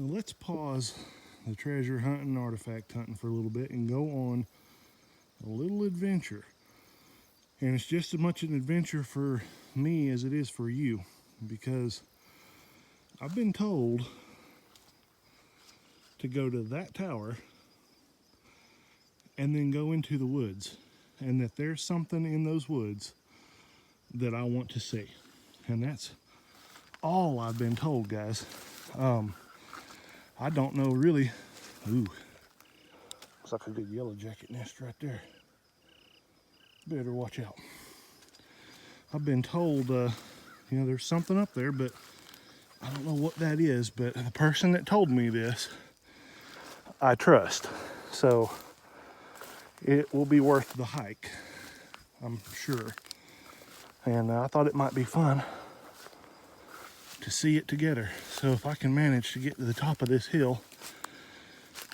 Now let's pause the treasure hunting, artifact hunting for a little bit and go on a little adventure. And it's just as much an adventure for me as it is for you, because I've been told to go to that tower and then go into the woods, and that there's something in those woods that I want to see. And that's all I've been told, guys. I don't know really. Ooh, looks like a good yellow jacket nest right there. Better watch out. I've been told, there's something up there, but I don't know what that is. But the person that told me this, I trust. So it will be worth the hike, I'm sure. And I thought it might be fun to see it together. So if I can manage to get to the top of this hill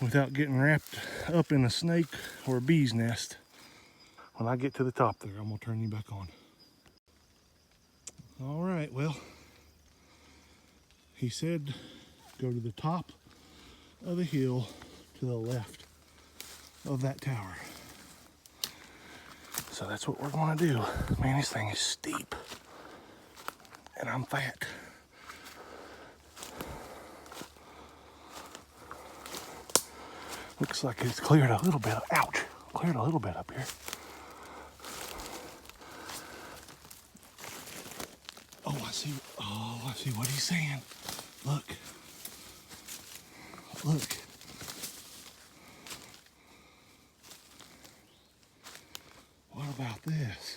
without getting wrapped up in a snake or a bee's nest, when I get to the top there, I'm gonna turn you back on. All right, well, he said go to the top of the hill to the left of that tower. So that's what we're gonna do. Man, this thing is steep and I'm fat. Looks like it's cleared a little bit. Ouch! Cleared a little bit up here. Oh, I see. Oh, I see what he's saying. Look. Look. What about this?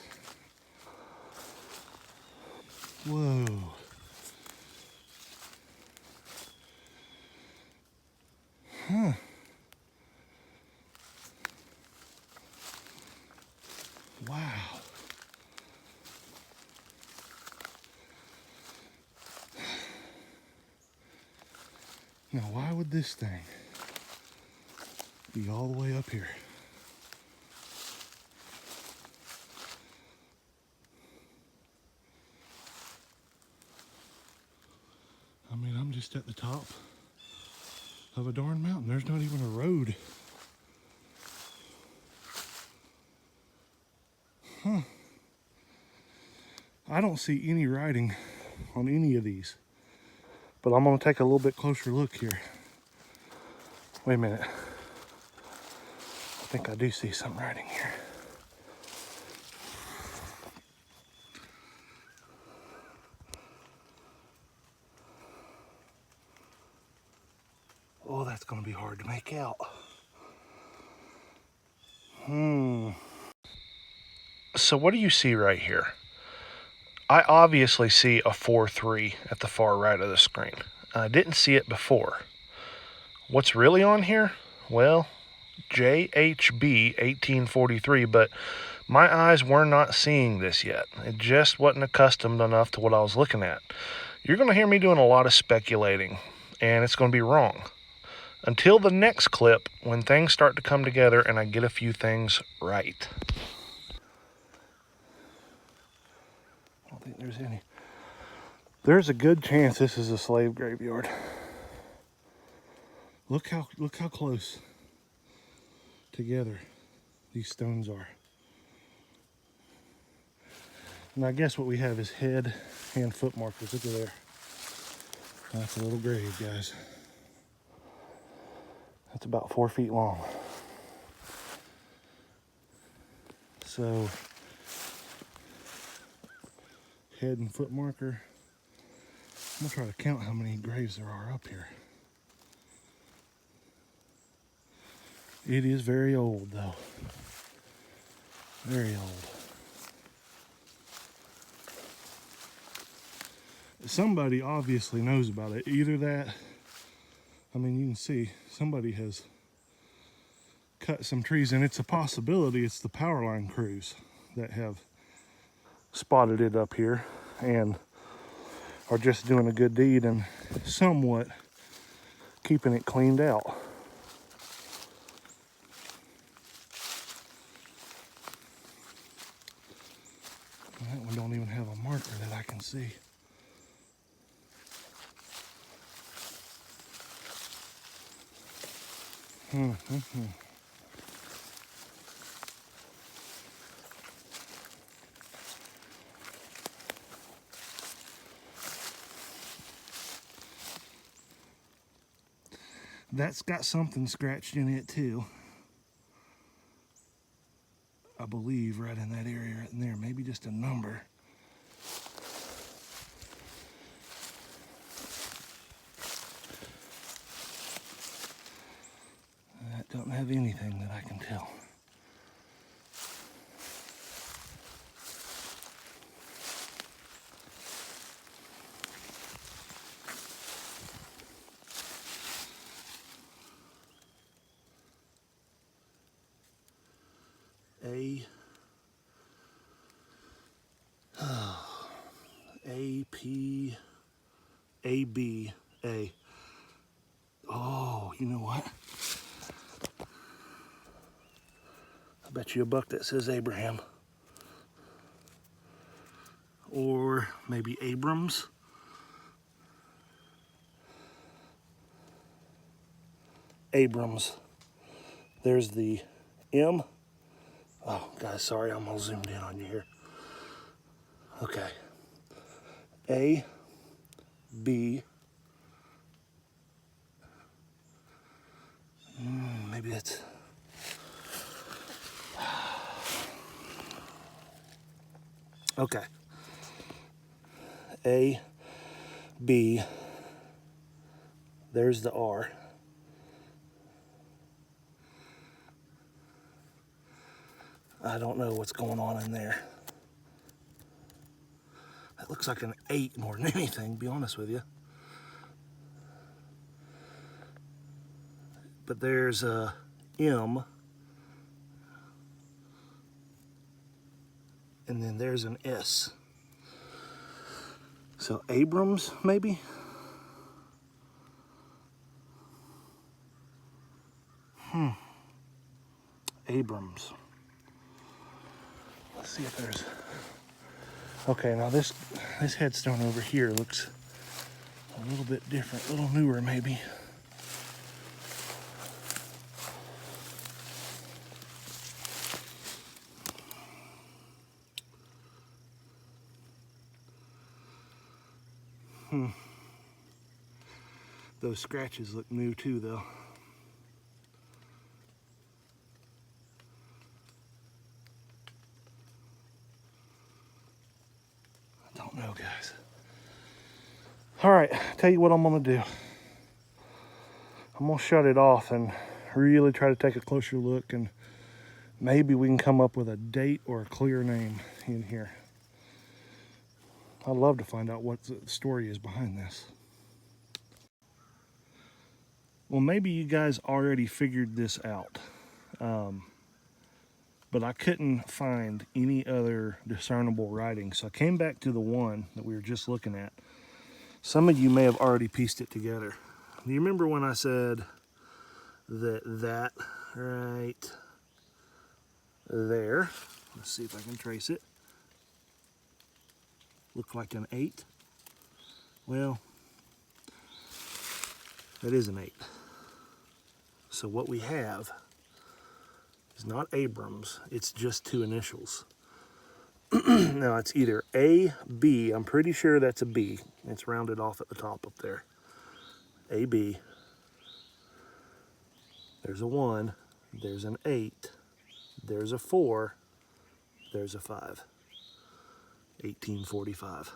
Whoa. Huh. Wow. Now, why would this thing be all the way up here? I mean, I'm just at the top of a darn mountain. There's not even a road. Huh. I don't see any writing on any of these, but I'm gonna take a little bit closer look here. Wait a minute. I think I do see some writing here. Oh, that's gonna be hard to make out. So what do you see right here? I obviously see a 4-3 at the far right of the screen. I didn't see it before. What's really on here? Well, JHB 1843, but my eyes were not seeing this yet. It just wasn't accustomed enough to what I was looking at. You're going to hear me doing a lot of speculating, and it's going to be wrong. Until the next clip, when things start to come together and I get a few things right. I don't think there's any. There's a good chance this is a slave graveyard. Look how close together these stones are. And I guess what we have is head and foot markers. Look at there. That's a little grave, guys. That's about 4 feet long. So, head and foot marker. I'm gonna try to count how many graves there are up here. It is very old, though. Very old. Somebody obviously knows about it. Either that, I mean, you can see somebody has cut some trees, and it's a possibility it's the power line crews that have spotted it up here and are just doing a good deed and somewhat keeping it cleaned out. That one don't even have a marker that I can see. That's got something scratched in it too. I believe right in that area right in there. Maybe just a number. That don't have anything that I can tell. A. Oh, you know what? I bet you a buck that says Abraham. Or maybe Abrams. Abrams. There's the M. Oh, guys, sorry, I'm all zoomed in on you here. Okay. A, B. Maybe that's... Okay. A, B. There's the R. I don't know what's going on in there. That looks like an 8 more than anything, to be honest with you. But there's a M. And then there's an S. So Abrams, maybe? Abrams. Let's see if there's... Okay, now this headstone over here looks a little bit different, a little newer maybe. Those scratches look new too, though. I don't know, guys. All right, tell you what I'm gonna do. I'm gonna shut it off and really try to take a closer look, and maybe we can come up with a date or a clear name in here. I'd love to find out what the story is behind this. Well, maybe you guys already figured this out, but I couldn't find any other discernible writing. So I came back to the one that we were just looking at. Some of you may have already pieced it together. Do you remember when I said that right there, let's see if I can trace it, looked like an 8? Well, that is an 8. So what we have is not Abrams, it's just 2 initials. Now it's either A, B, I'm pretty sure that's a B. It's rounded off at the top up there. A, B. There's a 1, there's an 8, there's a 4, there's a 5. 1845.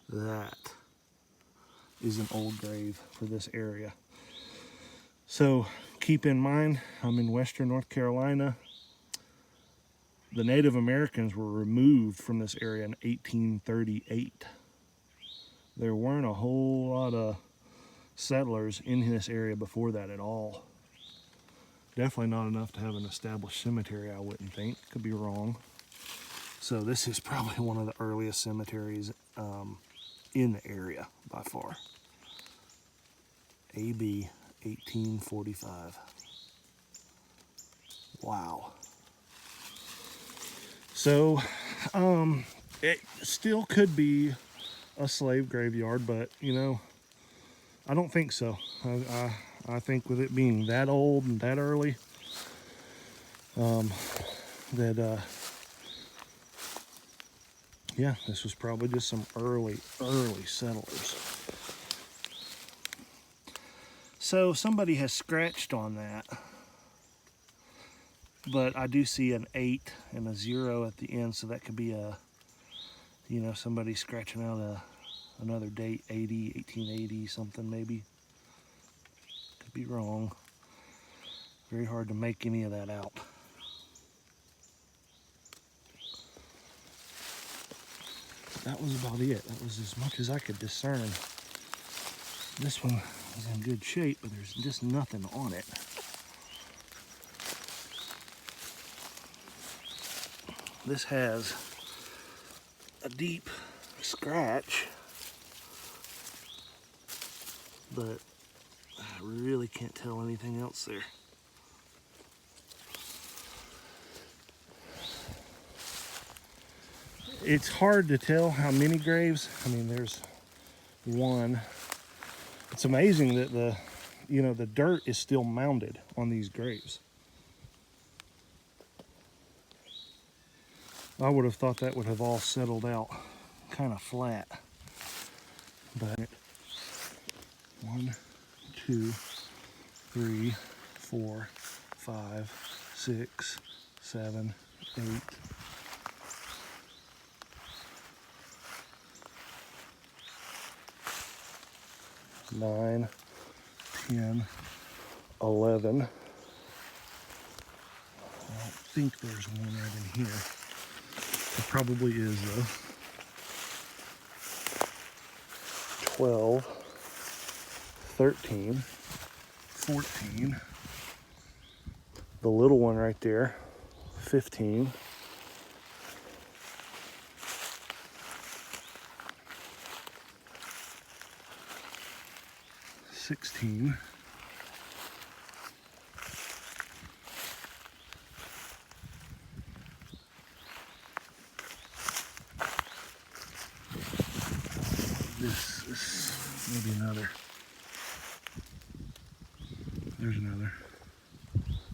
That is an old grave for this area. So keep in mind, I'm in western North Carolina. The Native Americans were removed from this area in 1838. There weren't a whole lot of settlers in this area before that at all. Definitely not enough to have an established cemetery, I wouldn't think. Could be wrong. So this is probably one of the earliest cemeteries in the area by far. AB 1845. Wow. So it still could be a slave graveyard, but you know, I don't think so. I think with it being that old and that early, yeah, this was probably just some early settlers. So somebody has scratched on that, but I do see an 8 and a 0 at the end, so that could be a, you know, somebody scratching out another date, 80, 1880, something maybe. Could be wrong. Very hard to make any of that out. That was about it. That was as much as I could discern. This one is in good shape, but there's just nothing on it. This has a deep scratch, but I really can't tell anything else there. It's hard to tell how many graves. I mean, there's one. It's amazing that the dirt is still mounded on these graves. I would have thought that would have all settled out kind of flat. But 1, 2, 3, 4, 5, 6, 7, 8. 9, 10, 11. I don't think there's one right in here. There probably is though. 12, 13, 14. The little one right there, 15. 16. This is maybe another. There's another.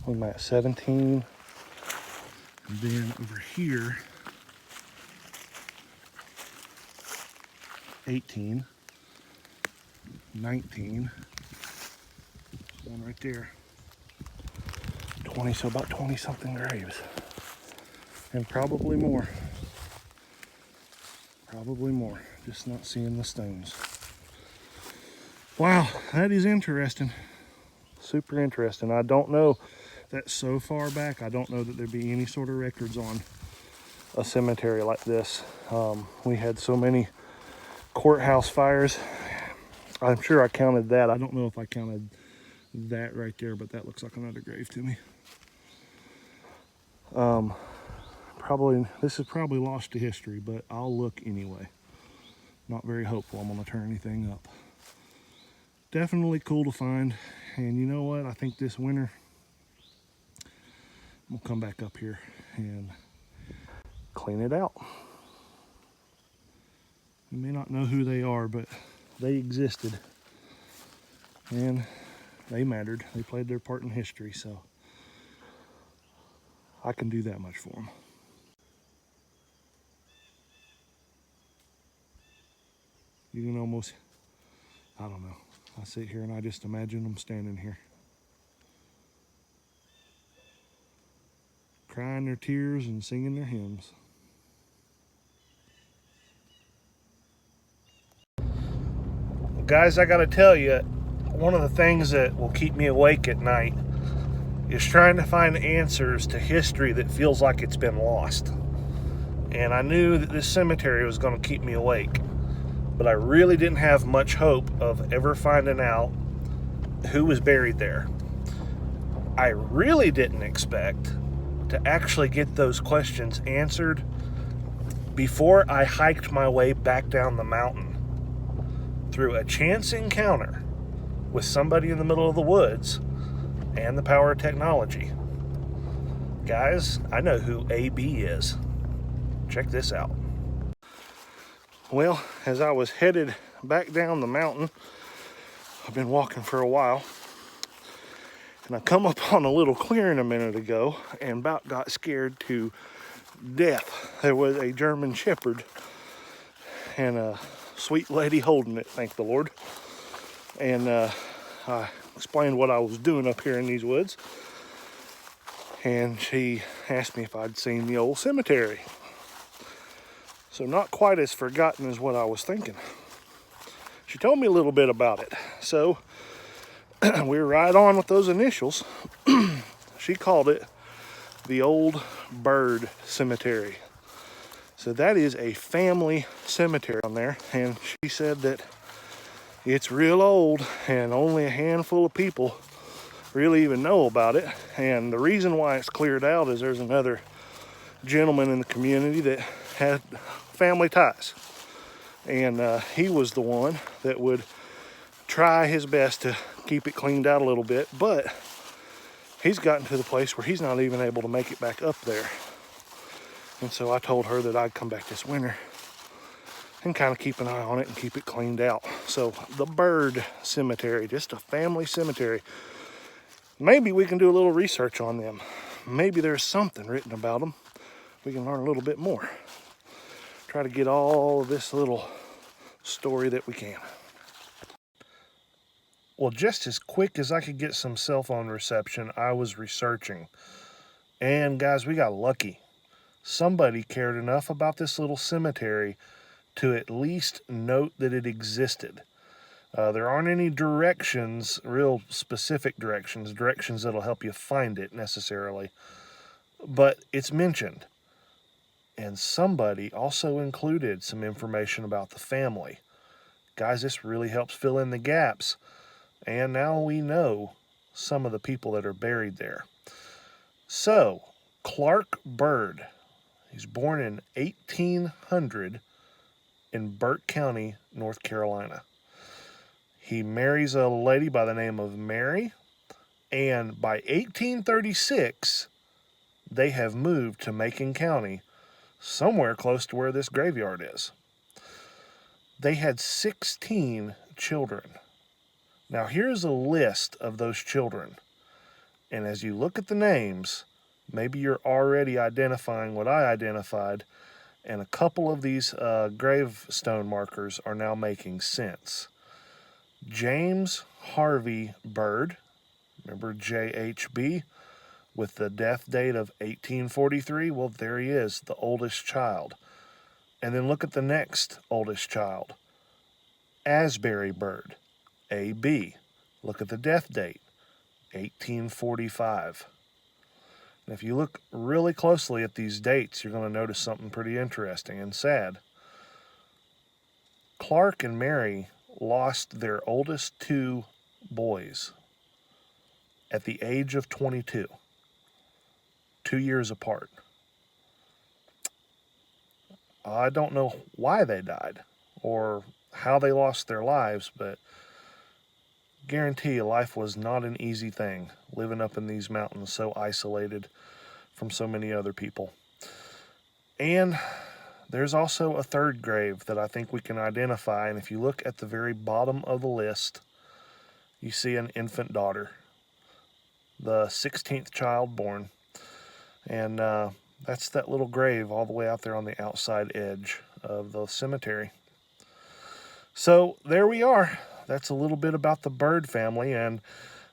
What am I at? 17. And then over here, 18. 19, one right there, 20, so about 20 something graves, and probably more, just not seeing the stones. Wow, that is interesting, super interesting. I don't know that so far back, I don't know that there'd be any sort of records on a cemetery like this. We had so many courthouse fires. I'm sure I counted that. I don't know if I counted that right there, but that looks like another grave to me. This is probably lost to history, but I'll look anyway. Not very hopeful I'm gonna turn anything up. Definitely cool to find. And you know what? I think this winter, I'm gonna come back up here and clean it out. You may not know who they are, but they existed and they mattered. They played their part in history, so I can do that much for them. You can almost, I don't know. I sit here and I just imagine them standing here, crying their tears and singing their hymns. Guys, I gotta tell you, one of the things that will keep me awake at night is trying to find answers to history that feels like it's been lost. And I knew that this cemetery was going to keep me awake, but I really didn't have much hope of ever finding out who was buried there. I really didn't expect to actually get those questions answered before I hiked my way back down the mountain through a chance encounter with somebody in the middle of the woods and the power of technology. Guys, I know who AB is. Check this out. Well, as I was headed back down the mountain, I've been walking for a while, And I come up on a little clearing a minute ago and about got scared to death. There was a German Shepherd and a sweet lady holding it, thank the Lord. And I explained what I was doing up here in these woods. And she asked me if I'd seen the old cemetery. So not quite as forgotten as what I was thinking. She told me a little bit about it. So we were right on with those initials. She called it the Old Bird Cemetery. So that is a family cemetery on there. And she said that it's real old and only a handful of people really even know about it. And the reason why it's cleared out is there's another gentleman in the community that had family ties. And he was the one that would try his best to keep it cleaned out a little bit, but he's gotten to the place where he's not even able to make it back up there. And so I told her that I'd come back this winter and kind of keep an eye on it and keep it cleaned out. So the Bird Cemetery, just a family cemetery. Maybe we can do a little research on them. Maybe there's something written about them. We can learn a little bit more. Try to get all of this little story that we can. Well, just as quick as I could get some cell phone reception, I was researching. And guys, we got lucky. Somebody cared enough about this little cemetery to at least note that it existed. There aren't any directions, real specific directions that'll help you find it necessarily, but it's mentioned. And somebody also included some information about the family. Guys, this really helps fill in the gaps. And now we know some of the people that are buried there. So, Clark Bird, he's born in 1800 in Burke County, North Carolina. He marries a lady by the name of Mary, and by 1836, they have moved to Macon County, somewhere close to where this graveyard is. They had 16 children. Now here's a list of those children. And as you look at the names, maybe you're already identifying what I identified, and a couple of these gravestone markers are now making sense. James Harvey Bird, remember JHB, with the death date of 1843. Well, there he is, the oldest child. And then look at the next oldest child, Asbury Bird, AB. Look at the death date, 1845. And if you look really closely at these dates, you're going to notice something pretty interesting and sad. Clark and Mary lost their oldest two boys at the age of 22, 2 years apart. I don't know why they died or how they lost their lives, but guarantee you life was not an easy thing living up in these mountains, so isolated from so many other people. And there's also a third grave that I think we can identify, and if you look at the very bottom of the list, you see an infant daughter, the 16th child born, and that's that little grave all the way out there on the outside edge of the cemetery. So there we are. That's a little bit about the Bird family, and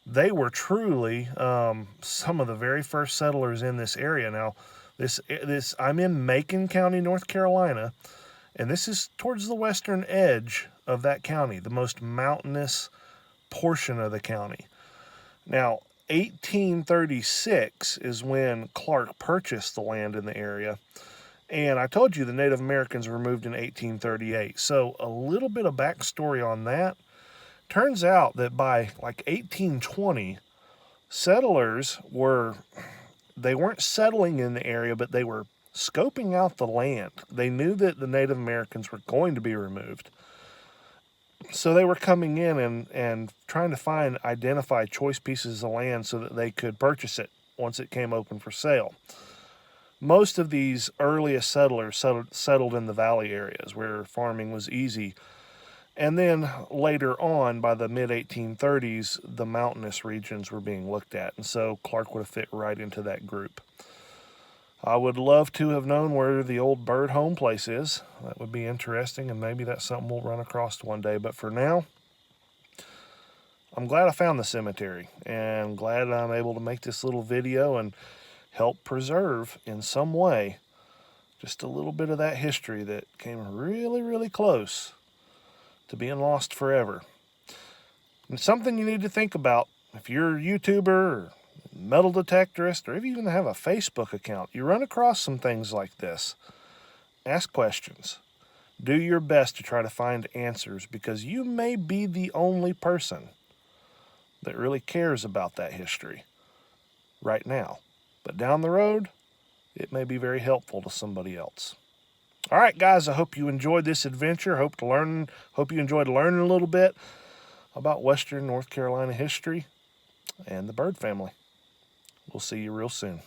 they were truly some of the very first settlers in this area. Now, this I'm in Macon County, North Carolina, and this is towards the western edge of that county, the most mountainous portion of the county. Now, 1836 is when Clark purchased the land in the area, and I told you the Native Americans were moved in 1838. So a little bit of backstory on that. Turns out that by like 1820, settlers they weren't settling in the area, but they were scoping out the land. They knew that the Native Americans were going to be removed. So they were coming in and trying to identify choice pieces of land so that they could purchase it once it came open for sale. Most of these earliest settlers settled in the valley areas where farming was easy. And then later on, by the mid-1830s, the mountainous regions were being looked at, and so Clark would have fit right into that group. I would love to have known where the old bird home place is. That would be interesting, and maybe that's something we'll run across one day. But for now, I'm glad I found the cemetery, and glad I'm able to make this little video and help preserve in some way just a little bit of that history that came really, really close to being lost forever. And it's something you need to think about if you're a YouTuber or metal detectorist, or if you even have a Facebook account. You run across some things like this. Ask questions. Do your best to try to find answers, because you may be the only person that really cares about that history right now. But down the road, it may be very helpful to somebody else. All right, guys, I hope you enjoyed this adventure. Hope you enjoyed learning a little bit about Western North Carolina history and the bird family. We'll see you real soon.